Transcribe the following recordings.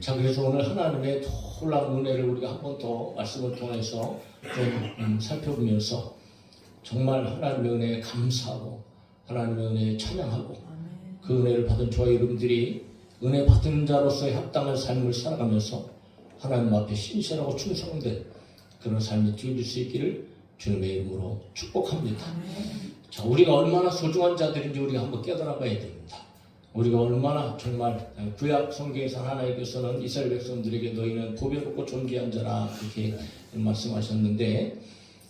자, 그래서 오늘 하나님의 놀라운 은혜를 우리가 한 번 더 말씀을 통해서 좀 살펴보면서 정말 하나님의 은혜에 감사하고 하나님의 은혜에 찬양하고 그 은혜를 받은 저희 여러분들이 은혜 받은 자로서의 합당한 삶을 살아가면서 하나님 앞에 신실하고 충성된 그런 삶이 되어질 수 있기를 주님의 이름으로 축복합니다. 자, 우리가 얼마나 소중한 자들인지 우리가 한번 깨달아봐야 됩니다. 우리가 얼마나 정말 구약 성경에서 하나님께서는 이스라엘 백성들에게 너희는 보배롭고 존귀한 자라 이렇게 말씀하셨는데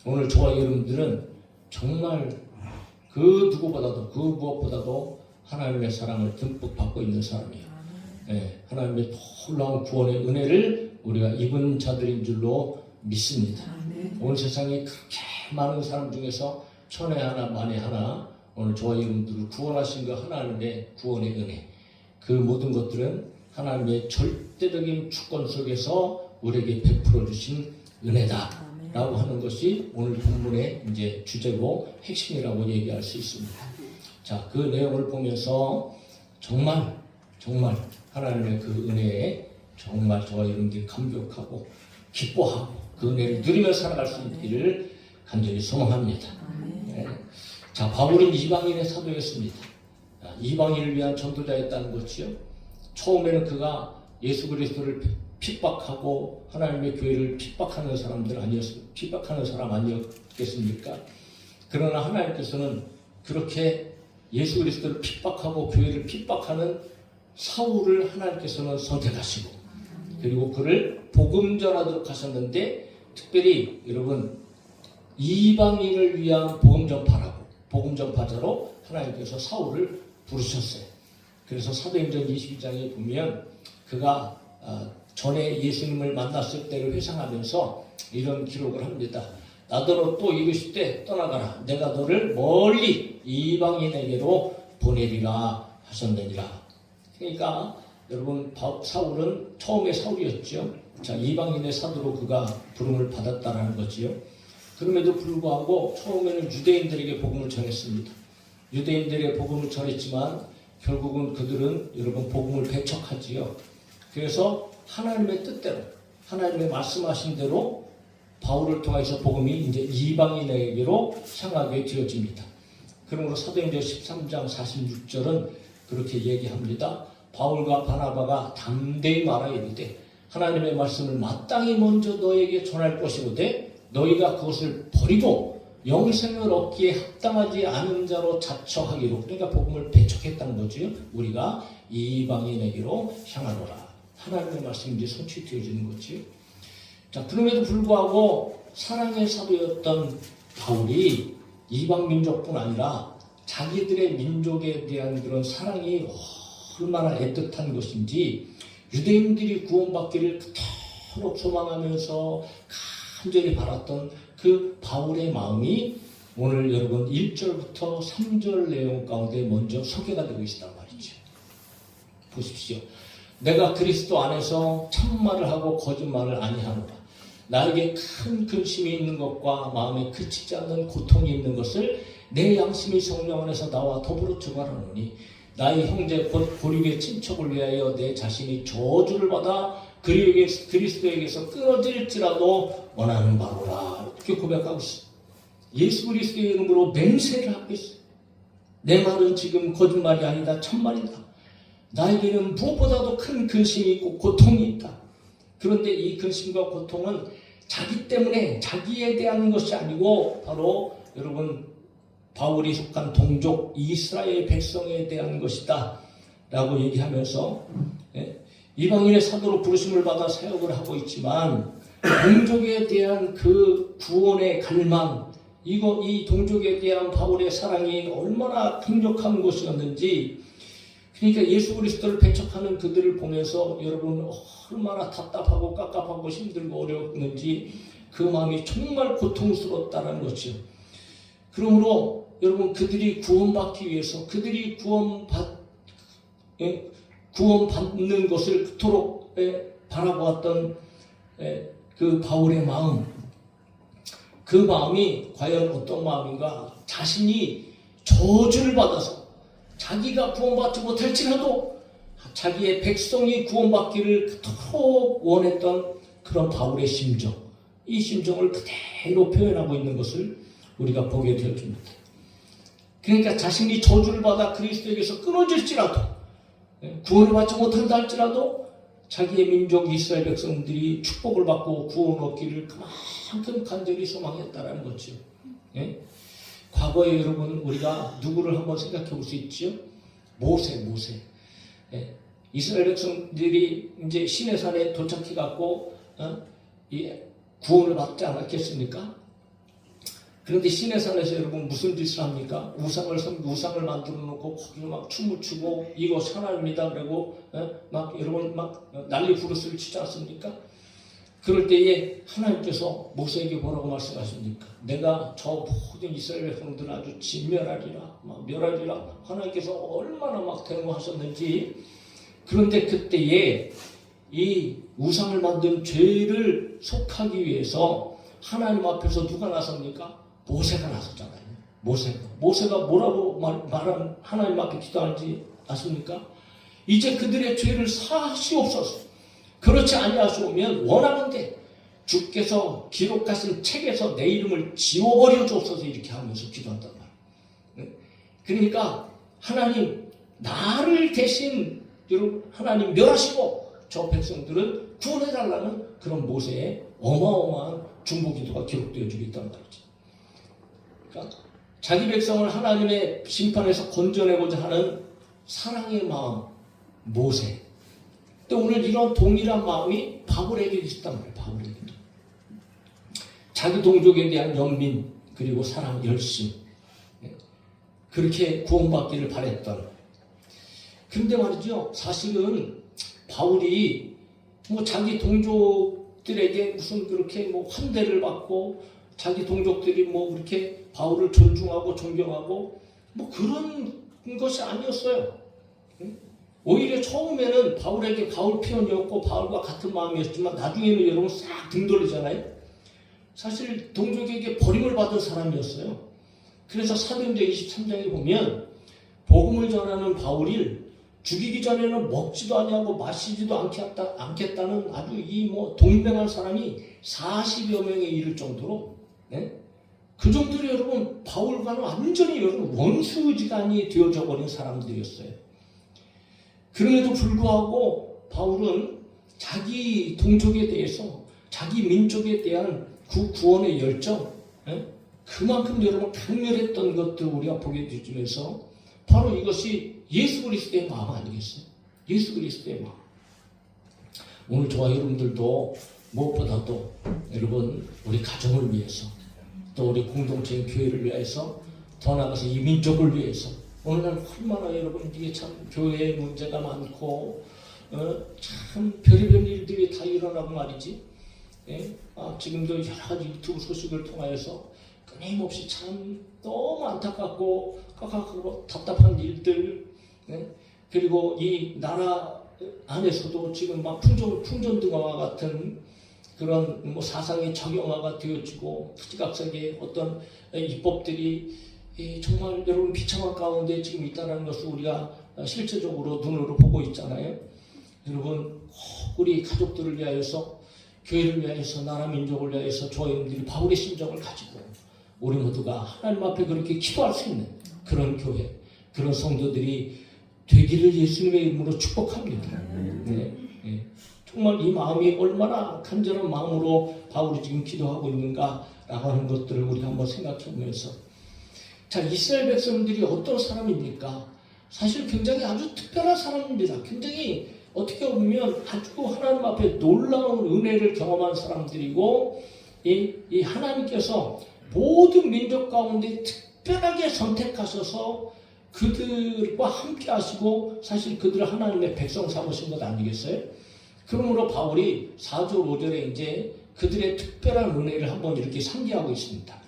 오늘 저와 여러분들은 정말 그 누구보다도 그 무엇보다도 하나님의 사랑을 듬뿍 받고 있는 사람이에요. 네, 하나님의 놀라운 구원의 은혜를 우리가 입은 자들인 줄로 믿습니다. 온 세상에 그렇게 많은 사람 중에서 천에 하나 만에 하나 오늘 저와 여러분들을 구원하신 그 하나님의 구원의 은혜, 그 모든 것들은 하나님의 절대적인 주권 속에서 우리에게 베풀어 주신 은혜다라고 하는 것이 오늘 본문의 이제 주제고 핵심이라고 얘기할 수 있습니다. 자, 그 내용을 보면서 정말 하나님의 그 은혜에 정말 저와 여러분들이 감격하고 기뻐하고 그 은혜를 누리며 살아갈 수 있기를 간절히 소망합니다. 네. 자, 바울은 이방인의 사도였습니다. 이방인을 위한 전도자였다는 것이요. 처음에는 그가 예수 그리스도를 핍박하고 하나님의 교회를 핍박하는 사람 아니었겠습니까? 그러나 하나님께서는 그렇게 예수 그리스도를 핍박하고 교회를 핍박하는 사울을 하나님께서는 선택하시고 그리고 그를 복음 전하도록 하셨는데 특별히 여러분 이방인을 위한 복음 전파자로 하나님께서 사울을 부르셨어요. 그래서 사도행전 22장에 보면 그가 전에 예수님을 만났을 때를 회상하면서 이런 기록을 합니다. 나더러 또 이르실 때 떠나가라. 내가 너를 멀리 이방인에게로 보내리라 하셨느니라. 그러니까 여러분 사울은 처음에 사울이었죠. 자, 이방인의 사도로 그가 부름을 받았다라는 거지요. 그럼에도 불구하고 처음에는 유대인들에게 복음을 전했습니다. 유대인들에게 복음을 전했지만 결국은 그들은 여러분 복음을 배척하지요. 그래서 하나님의 뜻대로 하나님의 말씀하신 대로 바울을 통해서 복음이 이제 이방인에게로 향하게 되어집니다. 그러므로 사도행전 13장 46절은 그렇게 얘기합니다. 바울과 바나바가 담대히 말하여 이르되 하나님의 말씀을 마땅히 먼저 너에게 전할 것이로되 너희가 그것을 버리고 영생을 얻기에 합당하지 않은 자로 자처하기로 그러니까 복음을 배척했다는 거죠. 우리가 이방인에게로 향하노라. 하나님의 말씀이 이제 성취되어지는 거지. 자, 그럼에도 불구하고 사랑의 사도였던 바울이 이방 민족뿐 아니라 자기들의 민족에 대한 그런 사랑이 얼마나 애틋한 것인지 유대인들이 구원받기를 그토록 소망하면서 간절히 바랐던 그 바울의 마음이 오늘 여러분 1절부터 3절 내용 가운데 먼저 소개가 되고 있단 말이죠. 보십시오. 내가 그리스도 안에서 참말을 하고 거짓말을 아니하노라. 나에게 큰 근심이 있는 것과 마음에 그치지 않는 고통이 있는 것을 내 양심이 성령 안에서 나와 더불어 증언하노니 나의 형제 곧 고륙의 친척을 위하여 내 자신이 저주를 받아 그리스도에게서 끊어질지라도 원하는 바로라. 이렇게 고백하고 있어요. 예수 그리스도의 이름으로 맹세를 하고 있어요. 내 말은 지금 거짓말이 아니다. 참말이다. 나에게는 무엇보다도 큰 근심이 있고 고통이 있다. 그런데 이 근심과 고통은 자기 때문에 자기에 대한 것이 아니고 바로 여러분 바울이 속한 동족 이스라엘 백성에 대한 것이다 라고 얘기하면서 이방인의 사도로 부르심을 받아 사역을 하고 있지만 동족에 대한 그 구원의 갈망 이 동족에 대한 바울의 사랑이 얼마나 강력한 것이었는지 그러니까 예수 그리스도를 배척하는 그들을 보면서 여러분 얼마나 답답하고 깝깝하고 힘들고 어려웠는지 그 마음이 정말 고통스러웠다는 것이죠. 그러므로 여러분 그들이 구원받기 위해서 그들이 구원받는 것을 그토록 바라보았던 그 바울의 마음 그 마음이 과연 어떤 마음인가 자신이 저주를 받아서 자기가 구원받지 못할지라도 자기의 백성이 구원받기를 그토록 원했던 그런 바울의 심정, 이 심정을 그대로 표현하고 있는 것을 우리가 보게 되어집니다. 그러니까 자신이 저주를 받아 그리스도에게서 끊어질지라도, 구원을 받지 못한다 할지라도 자기의 민족 이스라엘 백성들이 축복을 받고 구원 얻기를 그만큼 간절히 소망했다라는 거죠. 예? 과거에 여러분 우리가 누구를 한번 생각해 볼 수 있죠? 모세. 예? 이스라엘 백성들이 이제 시내산에 도착해 갖고 구원을 받지 않았겠습니까? 그런데 시내산에서 여러분 무슨 짓을 합니까? 우상을 만들어 놓고 거기서 막 춤을 추고 이거 하나님이다 그러고 막 여러분 막 난리 부르스를 치지 않습니까? 그럴 때에 하나님께서 모세에게 뭐라고 말씀하십니까? 내가 저 모든 이스라엘 백성들을 아주 진멸하리라, 막 멸하리라. 하나님께서 얼마나 막 대응하셨는지. 그런데 그때에 이 우상을 만든 죄를 속하기 위해서 하나님 앞에서 누가 나섭니까? 모세가 나섰잖아요. 모세가 뭐라고 말한 하나님 앞에 기도하는지 아십니까? 이제 그들의 죄를 사하시옵소서. 그렇지 아니하시오면 원하는데 주께서 기록하신 책에서 내 이름을 지워버려 주옵소서 이렇게 하면서 기도한단 말이에요. 그러니까 하나님 나를 대신 여러분 하나님 멸하시고 저 백성들은 구원해달라는 그런 모세의 어마어마한 중보기도가 기록되어지고 있단 말이죠. 그러니까 자기 백성을 하나님의 심판에서 건져내고자 하는 사랑의 마음 모세. 또 오늘 이런 동일한 마음이 바울에게도 있단 말이에요. 바울에게도. 자기 동족에 대한 연민 그리고 사랑, 열심 그렇게 구원받기를 바랬던. 그런데 말이죠. 사실은 바울이 뭐 자기 동족들에게 무슨 그렇게 뭐 환대를 받고 자기 동족들이 뭐 그렇게 바울을 존중하고 존경하고 뭐 그런 것이 아니었어요. 오히려 처음에는 바울에게 바울 편이었고 바울과 같은 마음이었지만 나중에는 여러분 싹 등 돌리잖아요. 사실 동족에게 버림을 받은 사람이었어요. 그래서 사도행전 23장에 보면 복음을 전하는 바울이 죽이기 전에는 먹지도 아니하고 마시지도 않겠다는 아주 이 뭐 동맹한 사람이 40여 명에 이를 정도로 그 정도로 여러분 바울과는 완전히 여러분 원수지간이 되어져 버린 사람들이었어요. 그럼에도 불구하고 바울은 자기 동족에 대해서 자기 민족에 대한 구원의 열정 그만큼 여러분 강렬했던 것들 우리가 보게 되면서 바로 이것이 예수 그리스도의 마음 아니겠어요? 예수 그리스도의 마음. 오늘 저와 여러분들도 무엇보다도 여러분 우리 가정을 위해서 또 우리 공동체인 교회를 위해서 더 나아가서 이 민족을 위해서 오늘날 얼마나 여러분 이게 참 교회에 문제가 많고 참 별의별 일들이 다 일어나고 말이지. 지금도 여러 가지 유튜브 소식을 통하여서 끊임없이 참 너무 안타깝고 깝깝하고 답답한 일들 그리고 이 나라 안에서도 지금 막 풍전등화와 같은 그런 뭐 사상의 적용화가 되어지고 지각적인 어떤 입법들이 정말 여러분 비참한 가운데 지금 있다는 것을 우리가 실제적으로 눈으로 보고 있잖아요. 여러분 우리 가족들을 위하여서 교회를 위하여서 나라 민족을 위하여서 저와 여러분들이 바울의 심정을 가지고 우리 모두가 하나님 앞에 그렇게 기도할 수 있는 그런 교회 그런 성도들이 되기를 예수님의 이름으로 축복합니다. 정말 이 마음이 얼마나 간절한 마음으로 바울이 지금 기도하고 있는가라고 하는 것들을 우리 한번 생각해 보면서 자, 이스라엘 백성들이 어떤 사람입니까? 사실 굉장히 아주 특별한 사람입니다. 굉장히 어떻게 보면 아주 하나님 앞에 놀라운 은혜를 경험한 사람들이고 이 하나님께서 모든 민족 가운데 특별하게 선택하셔서 그들과 함께 하시고 사실 그들을 하나님의 백성 삼으신 것 아니겠어요? 그러므로 바울이 4절 5절에 이제 그들의 특별한 은혜를 한번 이렇게 상기하고 있습니다.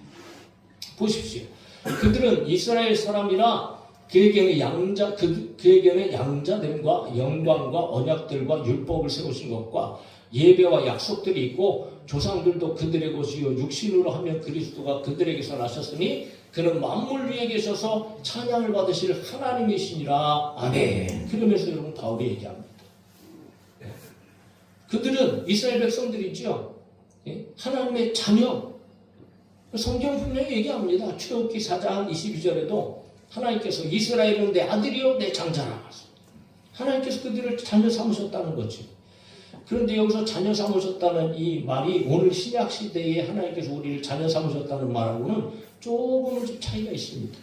보십시오. 그들은 이스라엘 사람이라 그에게는 양자됨과 영광과 언약들과 율법을 세우신 것과 예배와 약속들이 있고 조상들도 그들의 것이요 육신으로 하면 그리스도가 그들에게서 나셨으니 그는 만물 위에 계셔서 찬양을 받으실 하나님이시니라. 아멘. 그러면서 여러분 바울이 얘기합니다. 그들은 이스라엘 백성들이죠. 하나님의 자녀. 성경 분명히 얘기합니다. 출애굽기 4장 22절에도 하나님께서 이스라엘은 내 아들이요 내 장자라. 하나님께서 그들을 자녀 삼으셨다는 거죠. 그런데 여기서 자녀 삼으셨다는 이 말이 오늘 신약 시대에 하나님께서 우리를 자녀 삼으셨다는 말하고는 조금은 좀 차이가 있습니다.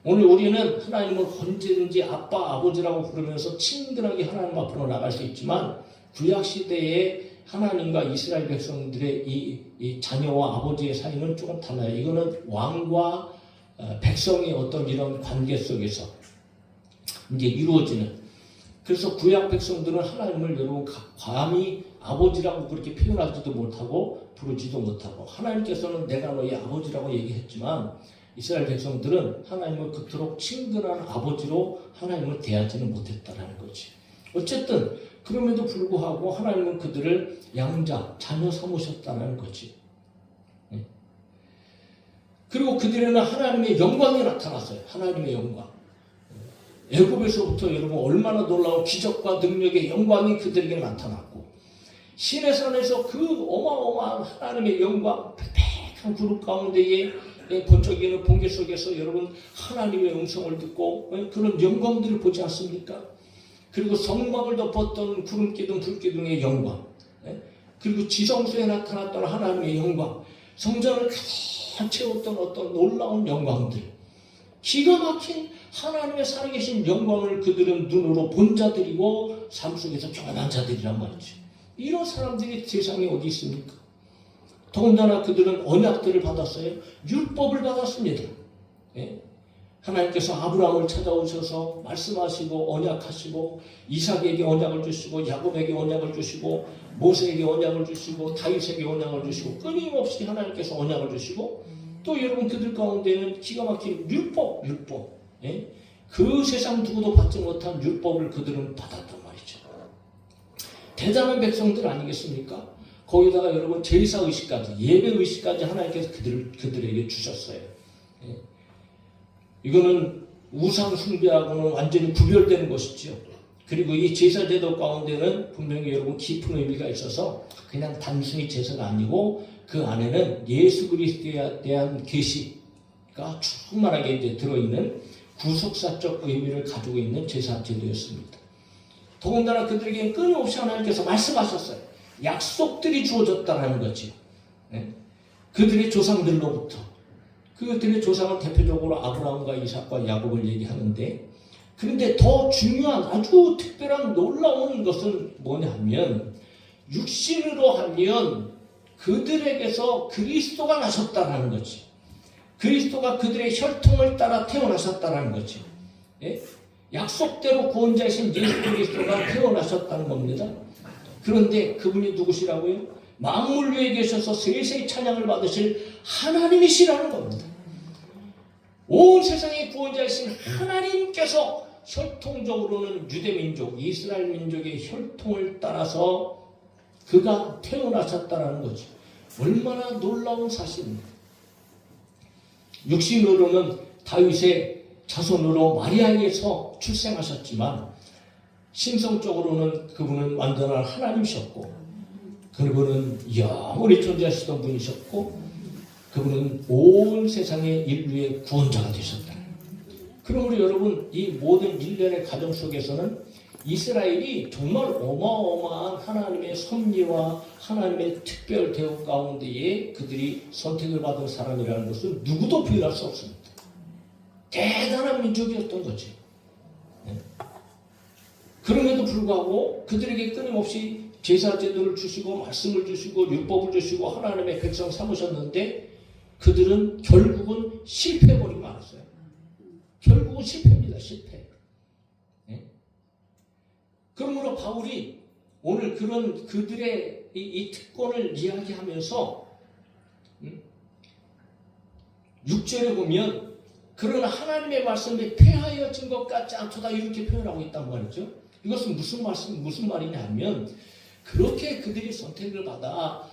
오늘 우리는 하나님을 언제든지 아빠, 아버지라고 부르면서 친근하게 하나님 앞으로 나갈 수 있지만 구약 시대에 하나님과 이스라엘 백성들의 이 자녀와 아버지의 사이는 조금 달라요. 이거는 왕과 백성의 어떤 이런 관계 속에서 이제 이루어지는. 그래서 구약 백성들은 하나님을 여러분 감히 아버지라고 그렇게 표현하지도 못하고 부르지도 못하고, 하나님께서는 내가 너희 아버지라고 얘기했지만 이스라엘 백성들은 하나님을 그토록 친근한 아버지로 하나님을 대하지는 못했다라는 거지. 어쨌든 그럼에도 불구하고 하나님은 그들을 양자, 자녀 삼으셨다는 거지. 그리고 그들에는 하나님의 영광이 나타났어요. 하나님의 영광. 애굽에서부터 여러분 얼마나 놀라운 기적과 능력의 영광이 그들에게 나타났고, 시내산에서 그 어마어마한 하나님의 영광, 빽빽한 구름 가운데에 번쩍이는 번개 속에서 여러분 하나님의 음성을 듣고 그런 영광들을 보지 않습니까? 그리고 성막을 덮었던 구름기둥, 불기둥의 영광, 그리고 지성소에 나타났던 하나님의 영광, 성전을 가득 채웠던 어떤 놀라운 영광들, 기가 막힌 하나님의 살아계신 영광을 그들은 눈으로 본 자들이고 삶 속에서 경험한 자들이란 말이죠. 이런 사람들이 세상에 어디 있습니까? 더군다나 그들은 언약들을 받았어요. 율법을 받았습니다. 하나님께서 아브라함을 찾아오셔서 말씀하시고 언약하시고, 이삭에게 언약을 주시고, 야곱에게 언약을 주시고, 모세에게 언약을 주시고, 다윗에게 언약을 주시고, 끊임없이 하나님께서 언약을 주시고, 또 여러분 그들 가운데는 기가 막힌 율법. 그 세상 누구도 받지 못한 율법을 그들은 받았단 말이죠. 대단한 백성들 아니겠습니까? 거기다가 여러분 제사의식까지, 예배의식까지 하나님께서 그들에게 주셨어요. 이거는 우상 숭배하고는 완전히 구별되는 것이죠. 그리고 이 제사제도 가운데는 분명히 여러분 깊은 의미가 있어서 그냥 단순히 제사가 아니고 그 안에는 예수 그리스도에 대한 계시가 충만하게 이제 들어있는 구속사적 의미를 가지고 있는 제사제도였습니다. 더군다나 그들에게는 끊임없이 하나님께서 말씀하셨어요. 약속들이 주어졌다는 거죠. 그들의 조상들로부터. 그들의 조상은 대표적으로 아브라함과 이삭과 야곱을 얘기하는데, 그런데 더 중요한 아주 특별한 놀라운 것은 뭐냐 하면, 육신으로 하면 그들에게서 그리스도가 나셨다는 거지. 그리스도가 그들의 혈통을 따라 태어나셨다는 거지. 약속대로 구원자이신 예수 그리스도가 태어나셨다는 겁니다. 그런데 그분이 누구시라고요? 만물 위에 계셔서 세세히 찬양을 받으실 하나님이시라는 겁니다. 온 세상의 구원자이신 하나님께서 혈통적으로는 유대민족, 이스라엘 민족의 혈통을 따라서 그가 태어나셨다는 거죠. 얼마나 놀라운 사실입니다. 육신으로는 다윗의 자손으로 마리아에서 출생하셨지만 신성적으로는 그분은 완전한 하나님이셨고, 그분은 영원히 존재하시던 분이셨고, 그분은 온 세상의 인류의 구원자가 되셨다. 그러므로 여러분, 이 모든 일련의 가정 속에서는 이스라엘이 정말 어마어마한 하나님의 섭리와 하나님의 특별 대우 가운데에 그들이 선택을 받은 사람이라는 것은 누구도 부인할 수 없습니다. 대단한 민족이었던 거지. 그럼에도 불구하고 그들에게 끊임없이 제사제도를 주시고 말씀을 주시고 율법을 주시고 하나님의 백성 삼으셨는데 그들은 결국은 실패해버리고 말았어요. 결국은 실패입니다. 실패. 그러므로 바울이 오늘 그런 그들의 이 특권을 이야기하면서 6절에 보면 그러나 하나님의 말씀이 폐하여진 것 같지 않도다 이렇게 표현하고 있단 말이죠. 이것은 무슨 말이냐 하면 그렇게 그들이 선택을 받아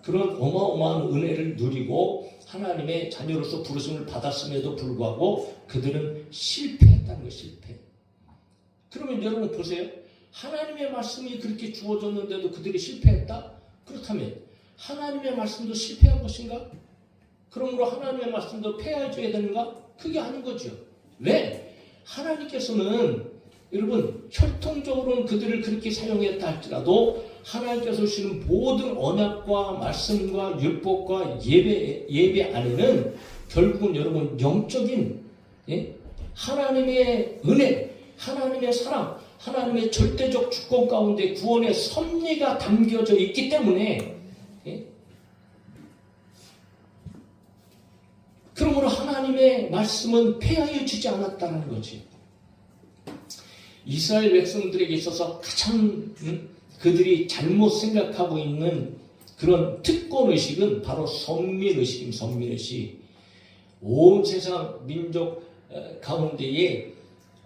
그런 어마어마한 은혜를 누리고 하나님의 자녀로서 부르심을 받았음에도 불구하고 그들은 실패했다는 거예요. 실패. 그러면 여러분 보세요. 하나님의 말씀이 그렇게 주어졌는데도 그들이 실패했다? 그렇다면 하나님의 말씀도 실패한 것인가? 그러므로 하나님의 말씀도 폐하해줘야 되는가? 그게 아닌 거죠. 왜? 하나님께서는 여러분 혈통적으로는 그들을 그렇게 사용했다 할지라도 하나님께서 주시는 모든 언약과 말씀과 율법과 예배 안에는 결국은 여러분 영적인 하나님의 은혜, 하나님의 사랑, 하나님의 절대적 주권 가운데 구원의 섭리가 담겨져 있기 때문에 그러므로 하나님의 말씀은 폐하여 주지 않았다는 거지. 이스라엘 백성들에게 있어서 가장 그들이 잘못 생각하고 있는 그런 특권의식은 바로 선민의식입니다. 선민의식. 온 세상 민족 가운데에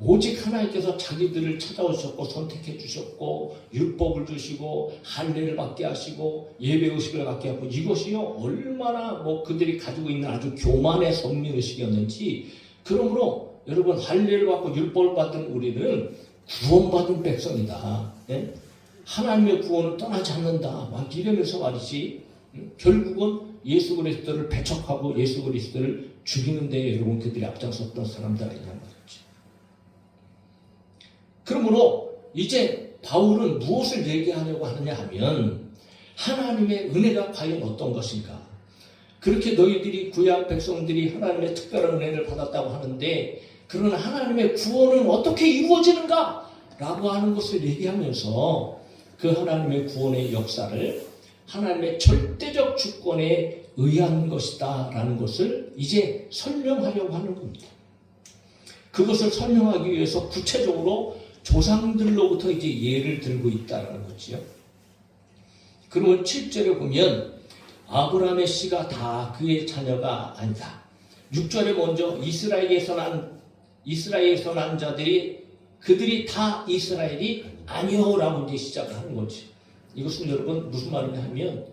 오직 하나님께서 자기들을 찾아오셨고 선택해 주셨고 율법을 주시고 할례를 받게 하시고 예배의식을 갖게 하고 이것이요 얼마나 그들이 가지고 있는 아주 교만의 선민의식이었는지. 그러므로 여러분 할례를 받고 율법을 받은 우리는 구원받은 백성이다. 하나님의 구원을 떠나지 않는다. 막 이러면서 말이지. 결국은 예수 그리스도를 배척하고 예수 그리스도를 죽이는 데 여러분 그들이 앞장섰던 사람들 아니냐는 거죠. 그러므로 이제 바울은 무엇을 얘기하려고 하느냐 하면 하나님의 은혜가 과연 어떤 것인가. 그렇게 너희들이 구약 백성들이 하나님의 특별한 은혜를 받았다고 하는데 그러나 하나님의 구원은 어떻게 이루어지는가? 라고 하는 것을 얘기하면서 그 하나님의 구원의 역사를 하나님의 절대적 주권에 의한 것이다 라는 것을 이제 설명하려고 하는 겁니다. 그것을 설명하기 위해서 구체적으로 조상들로부터 이제 예를 들고 있다는 거지요. 그러면 7절에 보면 아브라함의 씨가 다 그의 자녀가 아니다. 6절에 먼저 이스라엘에서 난 자들이 그들이 다 이스라엘이 아니오라고 이제 시작을 하는 거지. 이것은 여러분 무슨 말이냐 하면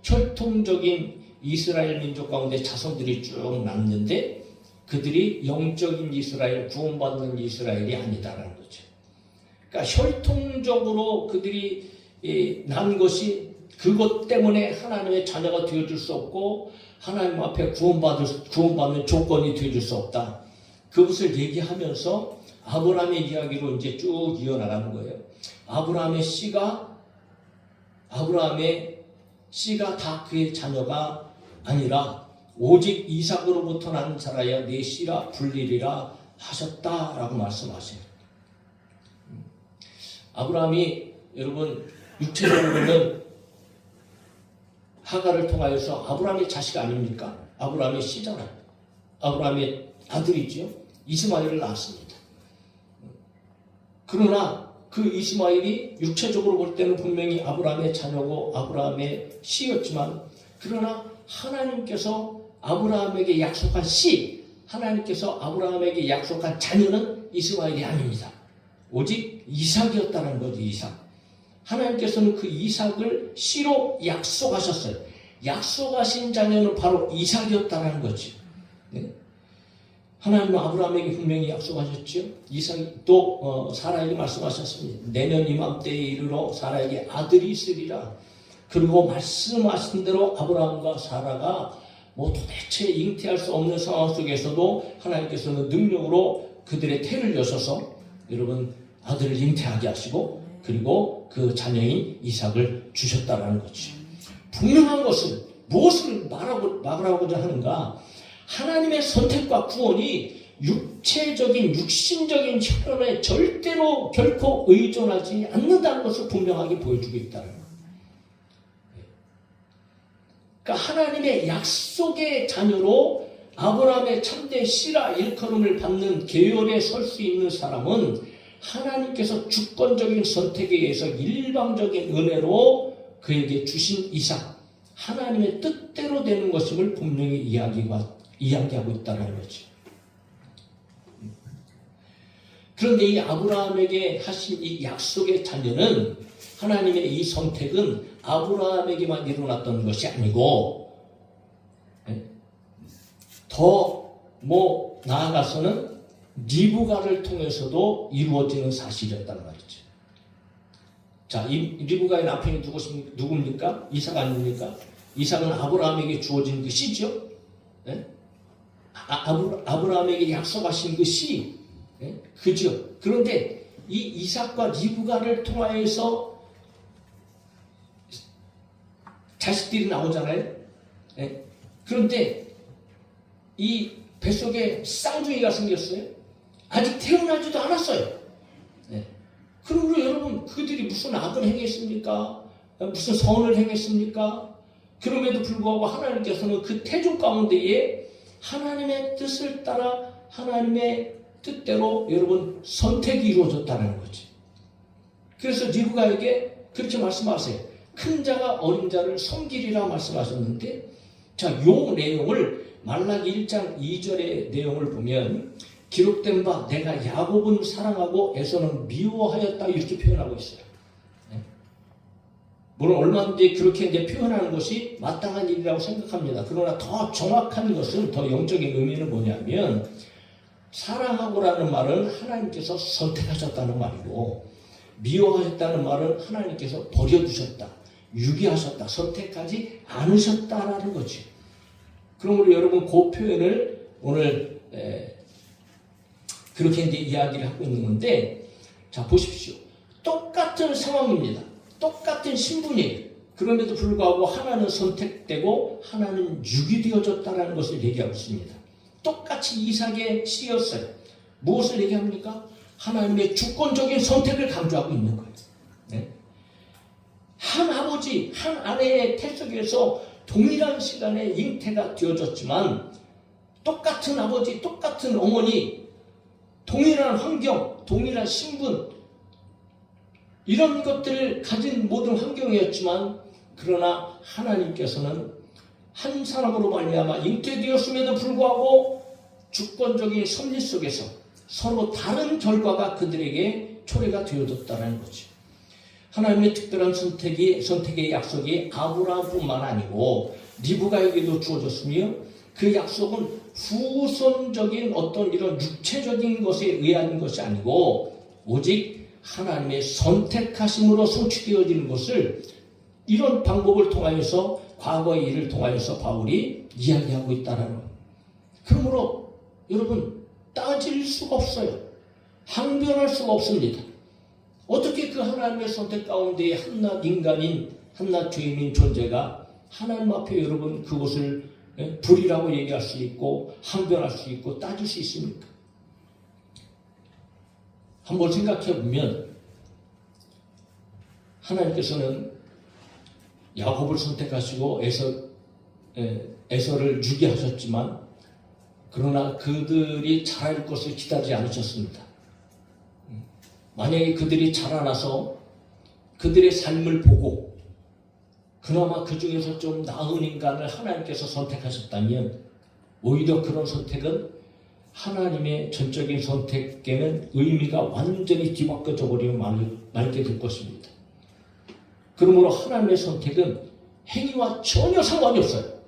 혈통적인 이스라엘 민족 가운데 자손들이 쭉 남는데 그들이 영적인 이스라엘, 구원받는 이스라엘이 아니다라는 거죠. 그러니까 혈통적으로 그들이 난 것이 그것 때문에 하나님의 자녀가 되어줄 수 없고 하나님 앞에 구원받는 조건이 되어줄 수 없다. 그것을 얘기하면서 아브라함의 이야기로 이제 쭉 이어나가는 거예요. 아브라함의 씨가 다 그의 자녀가 아니라 오직 이삭으로부터 난 자라야 내 씨라 불리리라 하셨다라고 말씀하세요. 아브라함이 여러분 육체적으로는 하가를 통하여서 아브라함의 자식 아닙니까? 아브라함의 씨잖아요. 아브라함의 아들이지요. 이스마엘을 낳았습니다. 그러나 그 이스마엘이 육체적으로 볼 때는 분명히 아브라함의 자녀고 아브라함의 씨였지만 그러나 하나님께서 아브라함에게 약속한 씨, 하나님께서 아브라함에게 약속한 자녀는 이스마엘이 아닙니다. 오직 이삭이었다는 거죠. 이삭. 하나님께서는 그 이삭을 씨로 약속하셨어요. 약속하신 자녀는 바로 이삭이었다는 거죠. 네? 하나님은 아브라함에게 분명히 약속하셨죠. 이삭이 또 사라에게 말씀하셨습니다. 내년 이맘때에 이르러 사라에게 아들이 있으리라. 그리고 말씀하신 대로 아브라함과 사라가 도대체 잉태할 수 없는 상황 속에서도 하나님께서는 능력으로 그들의 태를 여셔서 여러분 아들을 잉태하게 하시고 그리고 그 자녀인 이삭을 주셨다라는 거죠. 분명한 것은 무엇을 말하고자 하는가? 하나님의 선택과 구원이 육신적인 형편에 절대로 결코 의존하지 않는다는 것을 분명하게 보여주고 있다는 거예요. 그러니까 하나님의 약속의 자녀로 아브라함의 참된 씨라 일컬음을 받는 계열에 설 수 있는 사람은 하나님께서 주권적인 선택에 의해서 일방적인 은혜로 그에게 주신 이삭, 하나님의 뜻대로 되는 것임을 분명히 이야기하고 있다는 거죠. 그런데 이 아브라함에게 하신 이 약속의 자녀는 하나님의 이 선택은 아브라함에게만 일어났던 것이 아니고 더 나아가서는 리브가를 통해서도 이루어지는 사실이었단 말이죠. 자, 이 리브가의 남편이 누굽니까? 이삭 아닙니까? 이삭은 아브라함에게 주어진 그 씨죠. 아브라함에게 약속하신 그 씨, 그죠. 그런데 이 이삭과 리브가를 통하여서 자식들이 나오잖아요. 그런데 이 뱃속에 쌍둥이가 생겼어요. 아직 태어나지도 않았어요. 그러므로 여러분, 그들이 무슨 악을 행했습니까? 무슨 선을 행했습니까? 그럼에도 불구하고 하나님께서는 그 태중 가운데에 하나님의 뜻을 따라 하나님의 뜻대로 여러분 선택이 이루어졌다는 거지. 그래서 리브가에게 그렇게 말씀하세요. 큰 자가 어린 자를 섬기리라 말씀하셨는데, 자, 요 내용을 말라기 1장 2절의 내용을 보면 기록된 바 내가 야곱은 사랑하고 에서는 미워하였다 이렇게 표현하고 있어요. 물론 얼마든지 그렇게 이제 표현하는 것이 마땅한 일이라고 생각합니다. 그러나 더 정확한 것은, 더 영적인 의미는 뭐냐면, 사랑하고라는 말은 하나님께서 선택하셨다는 말이고, 미워하셨다는 말은 하나님께서 버려두셨다, 유기하셨다, 선택하지 않으셨다라는 거죠. 그러므로 여러분 그 표현을 오늘 그렇게 이제 이야기를 하고 있는 건데, 자 보십시오. 똑같은 상황입니다. 똑같은 신분이에요. 그럼에도 불구하고 하나는 선택되고 하나는 유기되어졌다는 것을 얘기하고 있습니다. 똑같이 이삭의 씨였어요. 무엇을 얘기합니까? 하나님의 주권적인 선택을 강조하고 있는 거예요. 한 아버지, 한 아내의 태 속에서 동일한 시간에 잉태가 되어졌지만, 똑같은 아버지, 똑같은 어머니, 동일한 환경, 동일한 신분, 이런 것들을 가진 모든 환경이었지만, 그러나 하나님께서는 한 사람으로 말미암아 잉태되었음에도 불구하고 주권적인 섭리 속에서 서로 다른 결과가 그들에게 초래가 되어졌다는 거죠. 하나님의 특별한 선택의 약속이 아브라함뿐만 아니고 리브가에게도 주어졌으며, 그 약속은 후손적인 어떤 이런 육체적인 것에 의한 것이 아니고 오직 하나님의 선택하심으로 성취되어지는 것을 이런 방법을 통하여서, 과거의 일을 통하여서 바울이 이야기하고 있다는 거예요. 그러므로 여러분 따질 수가 없어요. 항변할 수가 없습니다. 어떻게 그 하나님의 선택 가운데 한낱 인간인, 한낱 죄인인 존재가 하나님 앞에 여러분 그것을 불이라고 얘기할 수 있고 항변할 수 있고 따질 수 있습니까? 한번 생각해 보면 하나님께서는 야곱을 선택하시고 에서를 유기하셨지만, 그러나 그들이 자랄 것을 기다리지 않으셨습니다. 만약에 그들이 자라나서 그들의 삶을 보고 그나마 그 중에서 좀 나은 인간을 하나님께서 선택하셨다면, 오히려 그런 선택은 하나님의 전적인 선택에는 의미가 완전히 뒤바꿔져 버리고 말게 될 것입니다. 그러므로 하나님의 선택은 행위와 전혀 상관이 없어요.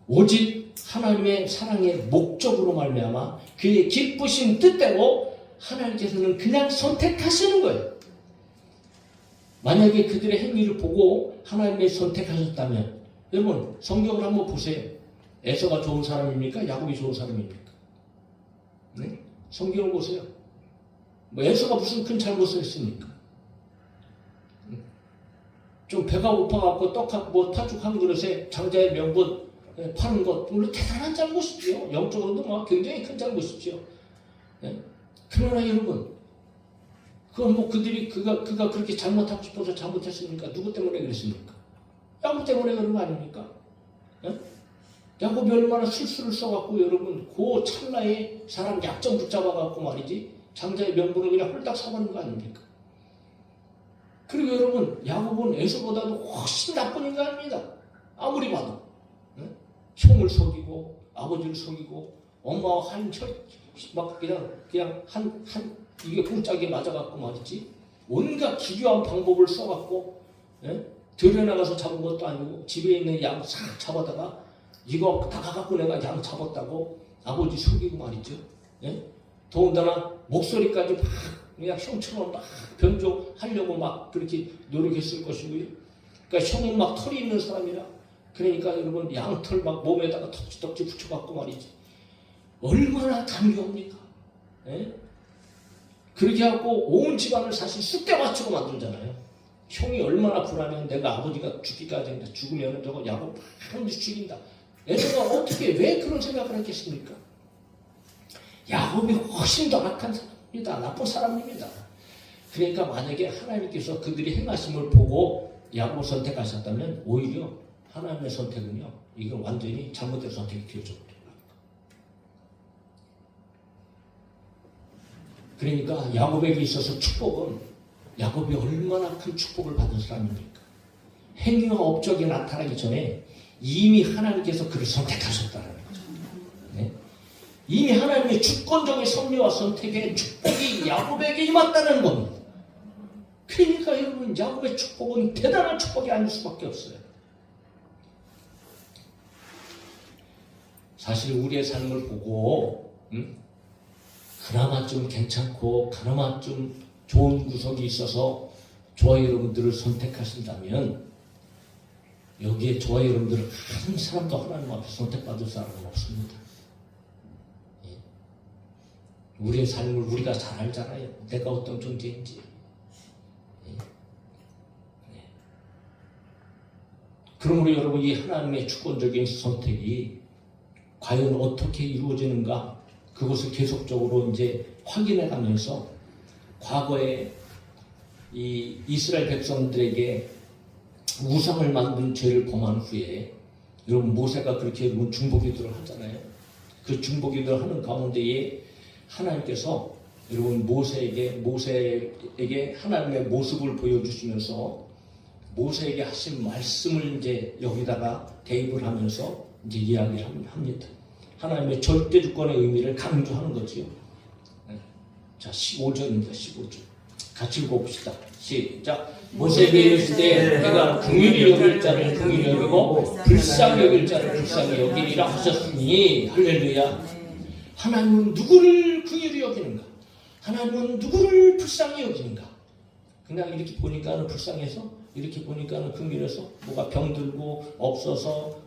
오직 하나님의 사랑의 목적으로 말미암아 그의 기쁘신 뜻대로 하나님께서는 그냥 선택하시는 거예요. 만약에 그들의 행위를 보고 하나님의 선택하셨다면, 여러분 성경을 한번 보세요. 에서가 좋은 사람입니까? 야곱이 좋은 사람입니까? 네? 성경을 보세요. 에서가 무슨 큰 잘못을 했습니까? 좀 배가 고파갖고 팥죽 한 그릇에 장자의 명분 파는 것, 물론 대단한 잘못이죠. 영적으로도 굉장히 큰 잘못이죠. 그러나 여러분, 그건 그가 그렇게 잘못하고 싶어서 잘못했습니까? 누구 때문에 그랬습니까? 야곱 때문에 그런 거 아닙니까? 야곱이 얼마나 술수를 써갖고 여러분 그 찰나에 사람 약점 붙잡아갖고 말이지 장자의 명분을 그냥 홀딱 사버린 거 아닙니까? 그리고 여러분 야곱은 에서보다도 훨씬 나쁜 인간입니다. 아무리 봐도 형을 속이고 아버지를 속이고 엄마와 막 그냥 이게 공짜게 맞아갖고 말이지 온갖 기괴한 방법을 써갖고 들여나가서 잡은 것도 아니고 집에 있는 양 싹 잡아다가 이거 다 갖고 내가 양 잡았다고 아버지 속이고 말이죠. 더군다나 목소리까지 막 그냥 형처럼 막 변조하려고 막 그렇게 노력했을 것이고요. 그러니까 형은 막 털이 있는 사람이라 그러니까 여러분 양털 막 몸에다가 덕지덕지 붙여갖고 말이죠. 얼마나 간교합니까? 그렇게 하고 온 집안을 사실 쑥대 맞추고 만들잖아요. 형이 얼마나 불안해. 내가 아버지가 죽기까지 죽으면 저거 야곱 반드시 죽인다. 애들가 어떻게 왜 그런 생각을 했겠습니까? 야곱이 훨씬 더 악한 사람입니다. 나쁜 사람입니다. 그러니까 만약에 하나님께서 그들이 행하심을 보고 야곱을 선택하셨다면 오히려 하나님의 선택은요, 이건 완전히 잘못된 선택이 되어졌다. 그러니까 야곱에게 있어서 축복은 야곱이 얼마나 큰 축복을 받은 사람입니까? 행위와 업적이 나타나기 전에 이미 하나님께서 그를 선택하셨다는 거죠. 네? 이미 하나님의 주권적인 섭리와 선택의 축복이 야곱에게 임했다는 겁니다. 그러니까 여러분 야곱의 축복은 대단한 축복이 아닐 수밖에 없어요. 사실 우리의 삶을 보고 그나마 좀 괜찮고 그나마 좀 좋은 구석이 있어서 저와 여러분들을 선택하신다면 여기에 저와 여러분들은 한 사람도 하나님 앞에 선택받을 사람은 없습니다. 우리의 삶을 우리가 잘 알잖아요. 내가 어떤 존재인지. 그러므로 여러분 이 하나님의 주권적인 선택이 과연 어떻게 이루어지는가 그것을 계속적으로 이제 확인해 가면서 과거에 이 이스라엘 백성들에게 우상을 만든 죄를 범한 후에 여러분 모세가 그렇게 여러분 중보기도를 하잖아요. 그 중보기도를 하는 가운데에 하나님께서 여러분 모세에게 하나님의 모습을 보여주시면서 모세에게 하신 말씀을 이제 여기다가 대입을 하면서 이제 이야기를 합니다. 하나님의 절대 주권의 의미를 강조하는 거지요. 자, 15절입니다. 15절. 같이 읽어봅시다. 시작. 모세에게 이르시되 내가 긍휼히 여길 자를 긍휼히 여기고 불쌍히 여길 자를 불쌍히 여기리라 하셨으니 할렐루야. 하나님은 누구를 긍휼히 여기는가? 하나님은 누구를 불쌍히 여기는가? 그냥 이렇게 보니까는 불쌍해서 이렇게 보니까는 긍휼해서 뭐가 병들고 없어서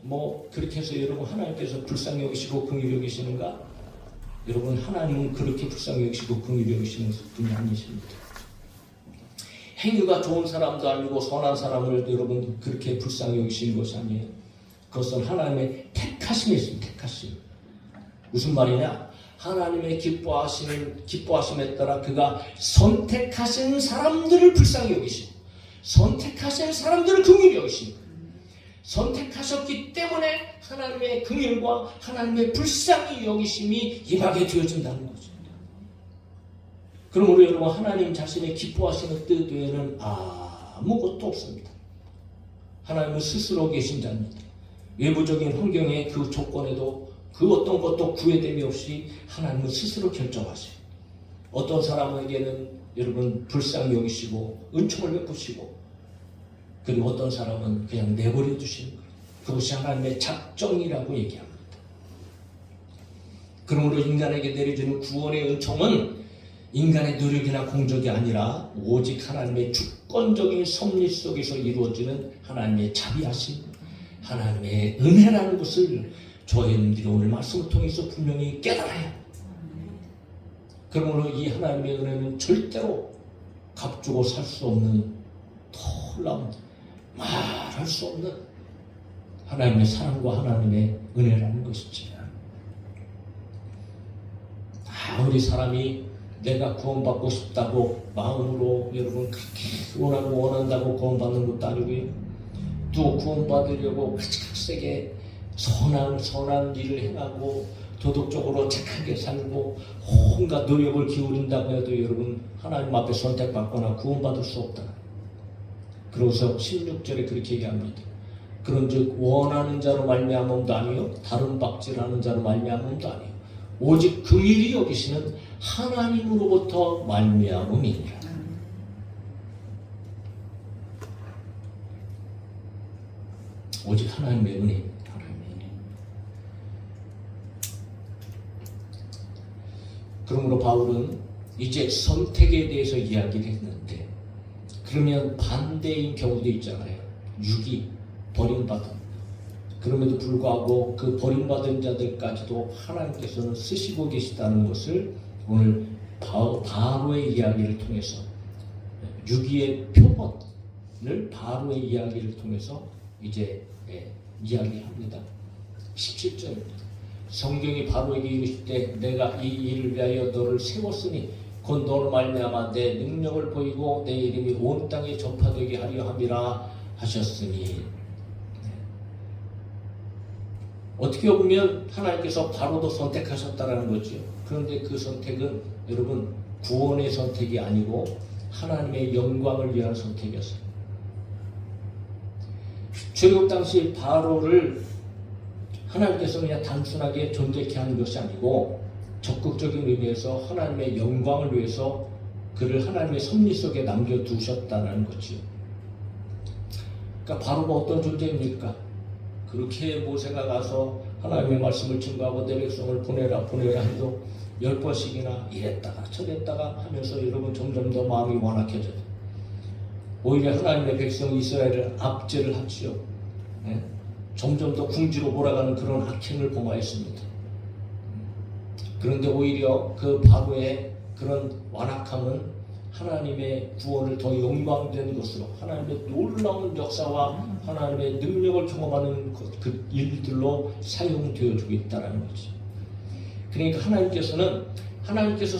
뭐 그렇게 해서 여러분 하나님께서 불쌍히 여기시고 긍휼히 여기시는가? 여러분 하나님은 그렇게 불쌍히 여기시고 긍휼히 여기시는 분이 아니십니다. 행위가 좋은 사람도 아니고 선한 사람을 여러분 그렇게 불쌍히 여기시는 것이 아니에요. 그것은 하나님의 택하심이 있습니다. 택하심. 무슨 말이냐? 하나님의 기뻐하심에 따라 그가 선택하신 사람들을 불쌍히 여기시고 선택하신 사람들을 긍휼히 여기시고 선택하셨기 때문에 하나님의 긍휼과 하나님의 불쌍히 여기심이 임하게 되어진다는 거죠. 그러므로 여러분 하나님 자신의 기뻐하시는 뜻 외에는 아무것도 없습니다. 하나님은 스스로 계신 자입니다. 외부적인 환경의 그 조건에도 그 어떤 것도 구애됨이 없이 하나님은 스스로 결정하세요. 어떤 사람에게는 여러분 불쌍히 여기시고 은총을 베푸시고 그리고 어떤 사람은 그냥 내버려 두시는 거예요. 그것이 하나님의 작정이라고 얘기합니다. 그러므로 인간에게 내려주는 구원의 은총은 인간의 노력이나 공적이 아니라 오직 하나님의 주권적인 섭리 속에서 이루어지는 하나님의 자비하심, 하나님의 은혜라는 것을 저희들이 오늘 말씀을 통해서 분명히 깨달아요. 그러므로 이 하나님의 은혜는 절대로 값주고 살 수 없는 놀라운 말할 수 없는 하나님의 사랑과 하나님의 은혜라는 것이지. 아무리 사람이 내가 구원받고 싶다고 마음으로 여러분 그렇게 원한다고 구원받는 것도 아니고요. 또 구원받으려고 가지각색에 선한 일을 행하고 도덕적으로 착하게 살고 온갖 노력을 기울인다고 해도 여러분 하나님 앞에 선택받거나 구원받을 수 없다. 그래서 16절에 그렇게 얘기합니다. 그런즉 원하는 자로 말미암음도 아니요 다른 박질하는 자로 말미암음도 아니요 오직 긍휼히 여기시는 하나님으로부터 말미암음이니라. 오직 하나님의 은혜. 그러므로 바울은 이제 선택에 대해서 이야기를 했는데, 그러면 반대인 경우도 있잖아요. 육이 버림받은. 그럼에도 불구하고 그 버림받은 자들까지도 하나님께서는 쓰시고 계시다는 것을 오늘 바로의 이야기를 통해서, 육이의 표본을 바로의 이야기를 통해서 이제 이야기합니다. 17절입니다. 성경이 바로에게 이르실 때 내가 이 일을 위하여 너를 세웠으니 곧 너로 말미암아 내 능력을 보이고 내 이름이 온 땅에 전파되게 하려 함이라 하셨으니. 어떻게 보면 하나님께서 바로도 선택하셨다라는 거죠. 그런데 그 선택은 여러분 구원의 선택이 아니고 하나님의 영광을 위한 선택이었어요. 출애굽 당시 바로를 하나님께서 그냥 단순하게 존재케 하는 것이 아니고 적극적인 의미에서 하나님의 영광을 위해서 그를 하나님의 섭리 속에 남겨두셨다는 거지요. 그러니까 바로가 어떤 존재입니까? 그렇게 모세가 가서 하나님의 말씀을 증거하고 내 백성을 보내라 해도 10번씩이나 이랬다가 저랬다가 하면서 여러분 점점 더 마음이 완악해져요. 오히려 하나님의 백성 이스라엘을 압제를 하지요. 점점 더 궁지로 몰아가는 그런 악행을 범하였습니다. 그런데 오히려 그 바로의 그런 완악함은 하나님의 구원을 더 영광된 것으로, 하나님의 놀라운 역사와 하나님의 능력을 경험하는 그 일들로 사용되어주고 있다는 거지. 그러니까 하나님께서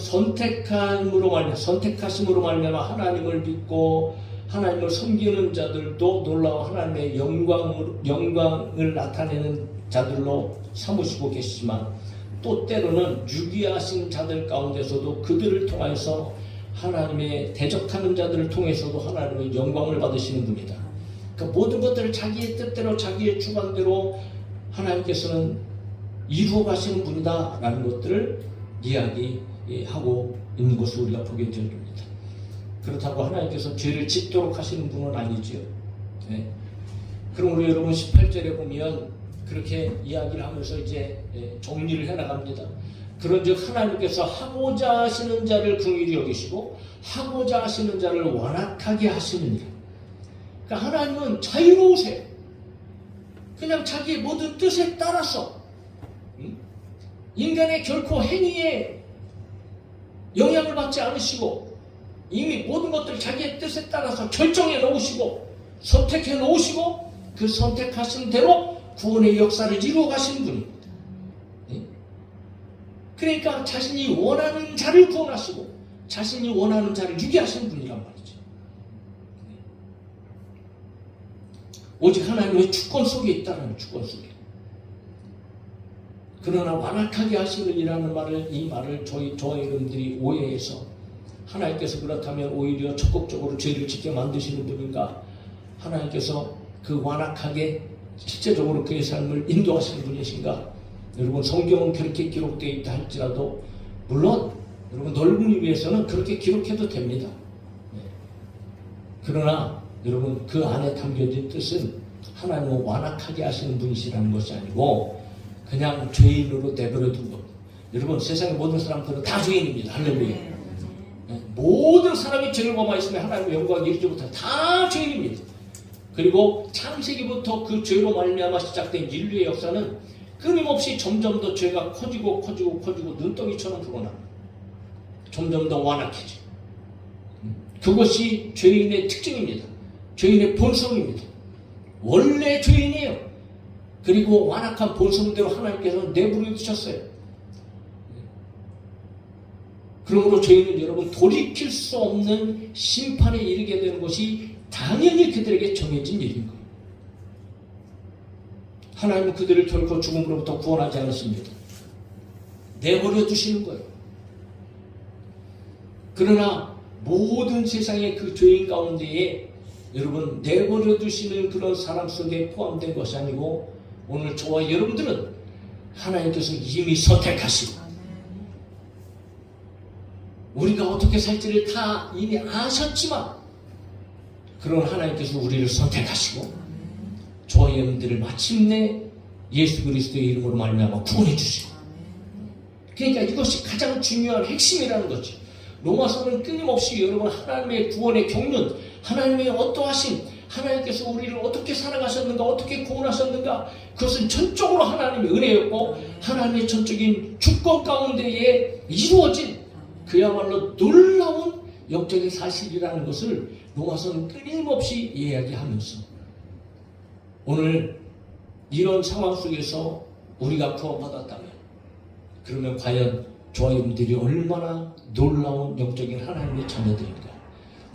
선택하심으로 말미암아 하나님을 믿고 하나님을 섬기는 자들도 놀라운 하나님의 영광을 나타내는 자들로 삼으시고 계시지만, 또 때로는 유기하신 자들 가운데서도 그들을 통해서 하나님의 대적하는 자들을 통해서도 하나님의 영광을 받으시는 분이다. 그러니까 모든 것들을 자기의 뜻대로 자기의 주관대로 하나님께서는 이루어 가시는 분이다 라는 것들을 이야기하고 있는 것을 우리가 보게 됩니다. 그렇다고 하나님께서 죄를 짓도록 하시는 분은 아니지요. 네. 그러므로 여러분 18절에 보면 그렇게 이야기를 하면서 이제 정리를 해나갑니다. 그런즉 하나님께서 하고자 하시는 자를 긍휼히 여기시고 하고자 하시는 자를 완악하게 하시느니라. 그러니까 하나님은 자유로우세요. 그냥 자기의 모든 뜻에 따라서 인간의 결코 행위에 영향을 받지 않으시고 이미 모든 것들을 자기의 뜻에 따라서 결정해 놓으시고 선택해 놓으시고 그 선택하신 대로 구원의 역사를 이루어 가시는 분입니다. 그러니까 자신이 원하는 자를 구원하시고 자신이 원하는 자를 유기하시는 분이란 말이죠. 오직 하나님의 주권 속에 있다는 주권 속에. 그러나 완악하게 하시느니라는 이 말을 저와 여러분들이 오해해서 하나님께서 그렇다면 오히려 적극적으로 죄를 짓게 만드시는 분인가? 하나님께서 그 완악하게 실제적으로 그의 삶을 인도하시는 분이신가? 여러분 성경은 그렇게 기록되어 있다 할지라도 물론 여러분 넓은이 위해서는 그렇게 기록해도 됩니다. 그러나 여러분 그 안에 담겨진 뜻은 하나님은 완악하게 하시는 분이시라는 것이 아니고 그냥 죄인으로 내버려 둔 겁니다. 여러분 세상의 모든 사람들은 다 죄인입니다. 할렐루야. 모든 사람이 죄를 범하였으면 하나님의 영광을 이루지 못한 다 죄인입니다. 그리고 창세기부터 그 죄로 말미암아 시작된 인류의 역사는 끊임없이 점점 더 죄가 커지고 눈덩이처럼 불어납니다. 점점 더 완악해져. 그것이 죄인의 특징입니다. 죄인의 본성입니다. 원래 죄인이에요. 그리고 완악한 본성대로 하나님께서 내버려 두셨어요. 그러므로 저희는 여러분 돌이킬 수 없는 심판에 이르게 되는 것이 당연히 그들에게 정해진 일인 거예요. 하나님은 그들을 결코 죽음으로부터 구원하지 않으십니다. 내버려 두시는 거예요. 그러나 모든 세상의 그 죄인 가운데에 여러분 내버려 두시는 그런 사람 속에 포함된 것이 아니고 오늘 저와 여러분들은 하나님께서 이미 선택하시고 우리가 어떻게 살지를 다 이미 아셨지만 그런 하나님께서 우리를 선택하시고 저희 여러분들을 마침내 예수 그리스도의 이름으로 말미암아 구원해 주시고, 그러니까 이것이 가장 중요한 핵심이라는 거죠. 로마서는 끊임없이 여러분 하나님의 구원의 경륜, 하나님의 어떠하심, 하나님께서 우리를 어떻게 살아가셨는가, 어떻게 구원하셨는가, 그것은 전적으로 하나님의 은혜였고 하나님의 전적인 주권 가운데에 이루어진 그야말로 놀라운 영적인 사실이라는 것을 로마서는 끊임없이 이야기하면서, 오늘 이런 상황 속에서 우리가 구원받았다면 그러면 과연 저와 여러분들이 얼마나 놀라운 영적인 하나님의 자녀들인가,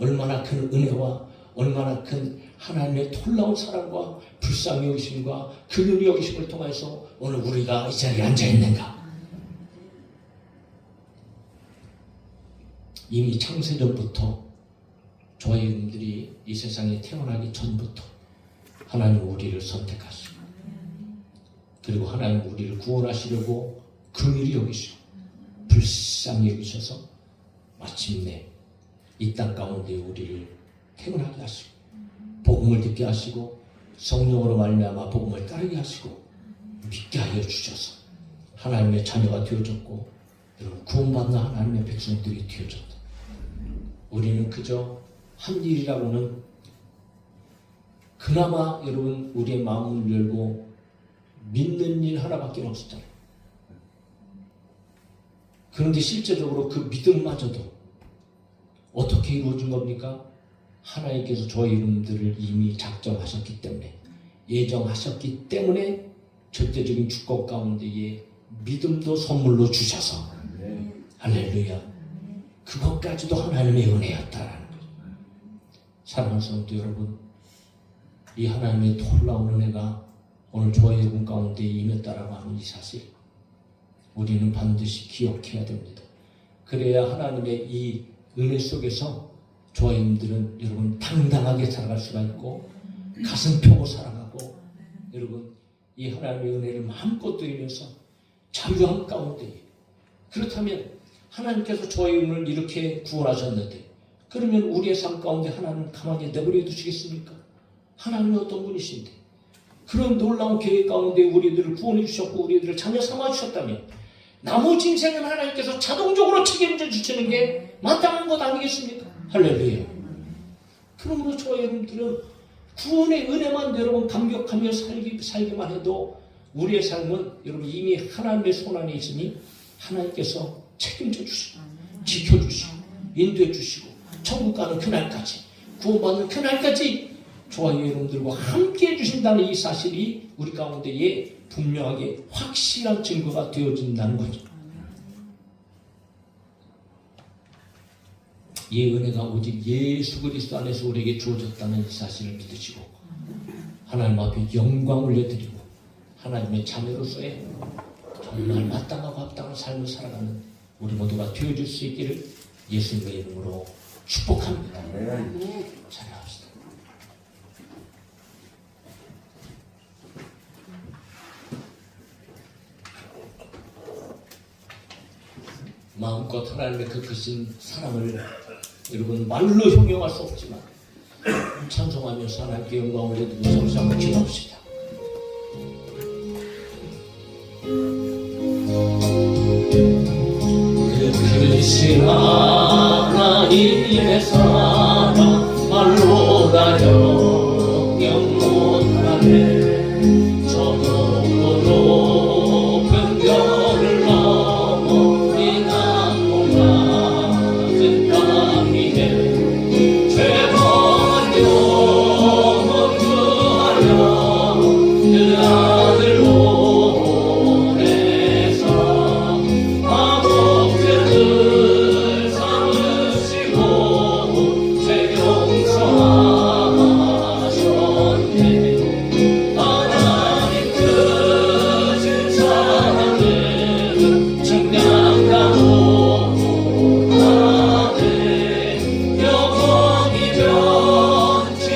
얼마나 큰 은혜와 얼마나 큰 하나님의 놀라운 사랑과 불쌍히 여기심과 긍휼히 여기심을 통해서 오늘 우리가 이 자리에 앉아있는가. 이미 창세전부터 저와 여러분들이 이 세상에 태어나기 전부터 하나님 우리를 선택하시고, 그리고 하나님 우리를 구원하시려고 긍휼히 여기시고 불쌍히 여기셔서 마침내 이 땅 가운데 우리를 태어나게 하시고 복음을 듣게 하시고 성령으로 말미암아 복음을 따르게 하시고 믿게 하여 주셔서 하나님의 자녀가 되어졌고, 여러분 구원받는 하나님의 백성들이 되어졌다. 우리는 그저 한 일이라고는 그나마 여러분 우리의 마음을 열고 믿는 일 하나밖에 없었잖아요. 그런데 실제적으로 그 믿음마저도 어떻게 이루어진 겁니까? 하나님께서 저희 이름들을 이미 작정하셨기 때문에, 예정하셨기 때문에 절대적인 주권 가운데에 믿음도 선물로 주셔서, 할렐루야, 그것까지도 하나님의 은혜였다라는 거죠. 사랑하는 성도 여러분, 이 하나님의 놀라운 은혜가 오늘 저희 여러분 가운데 임했다라고 하는 이 사실, 우리는 반드시 기억해야 됩니다. 그래야 하나님의 이 은혜 속에서 저와 여러분들은 여러분 당당하게 살아갈 수가 있고, 가슴 펴고 살아가고, 여러분 이 하나님의 은혜를 마음껏 누리면서 자유함 가운데, 그렇다면 하나님께서 저희 여러분을 이렇게 구원하셨는데 그러면 우리의 삶 가운데 하나님 가만히 내버려 두시겠습니까? 하나님은 어떤 분이신데 그런 놀라운 계획 가운데 우리들을 구원해 주셨고 우리들을 자녀 삼아 주셨다면 나머지 인생은 하나님께서 자동적으로 책임져 주시는 게 마땅한 것 아니겠습니까? 할렐루야. 그러므로 저와 여러분들은 구원의 은혜만 여러분 감격하며 살기만 해도 우리의 삶은 여러분 이미 하나님의 손 안에 있으니 하나님께서 책임져 주시고 지켜주시고 인도해 주시고 천국 가는 그날까지, 구원받는 그날까지 저와 여러분들과 함께 해주신다는 이 사실이 우리 가운데에 분명하게 확실한 증거가 되어진다는 거죠. 이 은혜가 오직 예수 그리스도 안에서 우리에게 주어졌다는 이 사실을 믿으시고 하나님 앞에 영광 올려드리고 하나님의 자녀로서의 정말 마땅하고 합당한 삶을 살아가는 우리 모두가 되어줄 수 있기를 예수님의 이름으로 축복합니다. 찬양합시다. 마음껏 하나님의 그 크신 사랑을 여러분 말로 형용할 수 없지만 찬송하면서 하나님께 영광 올려드리고 잠시 한번 기도합시다. 그 크신 하나님의 사랑 말로 다 형용 못하네. 저 높고 높은 별을 넘어 이 낮고 낮은 땅 위에 죄범한 영혼 구하여 그 아들 보내사 마법죄를 삼으시고 죄 용서하셨네. 하나님 크신 사랑을 증량하고 하네. 영원히 변치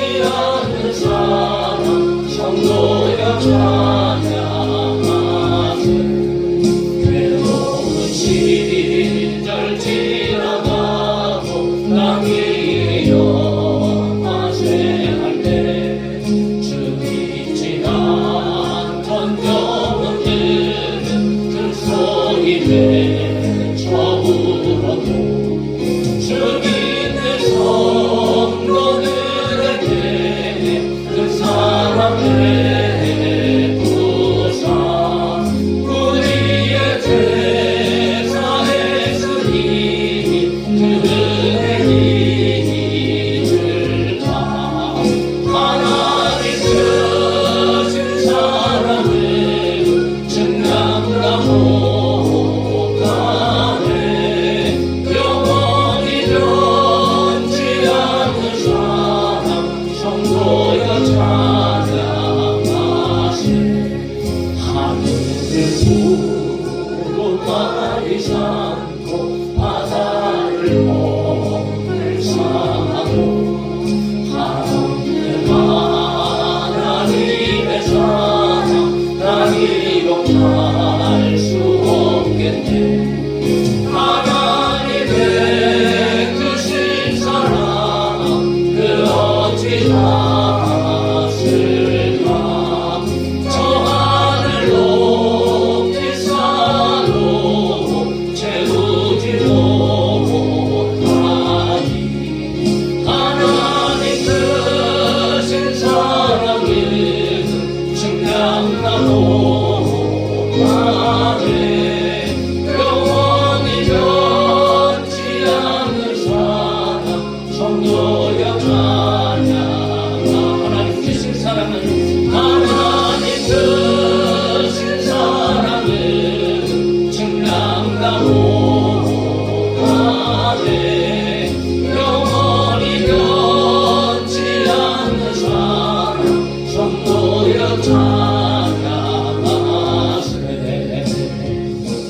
어찌하실까 저 하늘 높이 산으로 채우지도 못하니 하나님 크신 사랑을 증명하고 하네 영원히 변치 않는 사랑 성도여 찬양하 하나님 크신 사랑은 하나님 크신 사랑을 증명하고 하네